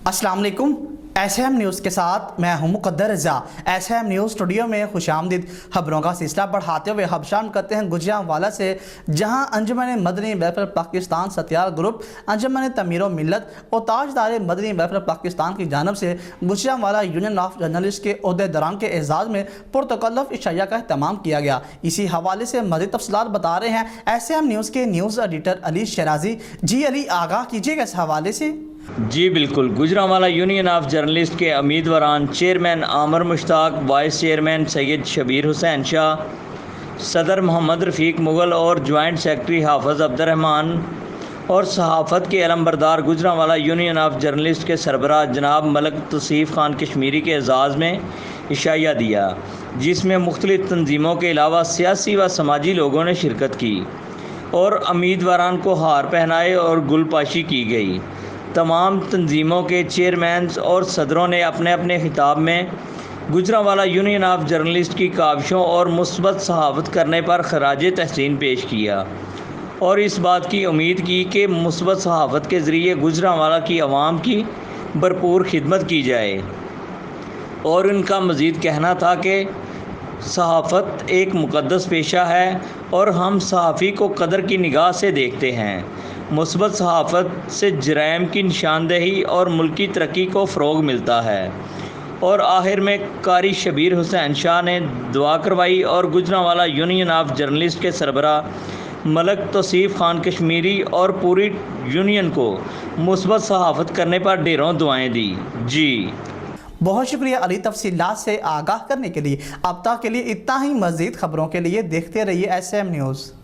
अस्सलाम वालेकुम। SAM news के साथ मैं हूं मुक़द्दर रज़ा। SAM न्यूज़ स्टूडियो में खुशामदीद। खबरों का सिलसिला बढ़ाते हुए हबशाम करते हैं गुजरांवाला से, जहां अंजुमन मदनी वेलफेयर पाकिस्तान सत्यार ग्रुप, अंजुमन तमीर मिल्लत और ताजदार मदनी वेलफेयर पाकिस्तान की जानब से गुजरांवाला यूनियन ऑफ जर्नलिस्ट के ओहदेदारान के एजाज़ में पुरतकल्लुफ़ इशाया का अहतमाम किया गया। इसी हवाले से मज़ीद तफसीलात बता रहे हैं SAM न्यूज़ के न्यूज़ एडिटर अली शराजी। जी अली, आगाह कीजिएगा इस हवाले से। जी बिल्कुल। गुजरांवाला यूनियन ऑफ जर्नलिस्ट के उम्मीदवारान चेयरमैन आमर मुश्ताक, वाइस चेयरमैन सैयद शबीर हुसैन शाह, सदर मोहम्मद रफ़ीक मुग़ल और जॉइंट सेक्रेटरी हाफ़िज़ अब्दुर्रहमान और सहाफ़त के अलमबरदार गुजरांवाला यूनियन ऑफ जर्नलिस्ट के सरबराह जनाब मलिक तौसीफ़ खान कश्मीरी के एजाज़ में इशाया दिया, जिसमें मुख्तलिफ़ तंजीमों के अलावा सियासी व समाजी लोगों ने शिरकत की और उम्मीदवारान को हार पहनाए और गुलपाशी की गई। तमाम तंजीमों के चेयरमैन और सदरों ने अपने अपने खिताब में गुजरांवाला यूनियन ऑफ जर्नलिस्ट की काविशों और मुस्बत सहाफ़त करने पर खराज तहसीन पेश किया और इस बात की उम्मीद की कि मुस्बत सहाफ़त के ज़रिए गुजरांवाला की आवाम की भरपूर खिदमत की जाए। और उनका मज़ीद कहना था कि सहाफ़त एक मुक़द्दस पेशा है और हम सहाफ़ी को कदर की निगाह से देखते हैं। मुस्बत सहाफ़त से जराइम की निशानदेही और मुल्की तरक्की को फ़रोग़ मिलता है। और आखिर में कारी शबीर हुसैन शाह ने दुआ करवाई और गुजरांवाला यूनियन ऑफ जर्नलिस्ट के सरबराह मलिक तौसीफ़ खान कश्मीरी और पूरी यूनियन को मुस्बत सहाफ़त करने पर ढेरों दुआएं दी। जी बहुत शुक्रिया अली, तफसीलात से आगाह करने के लिए। अब तक के लिए इतना ही। मज़ीद खबरों के लिए देखते रहिए SAM न्यूज़।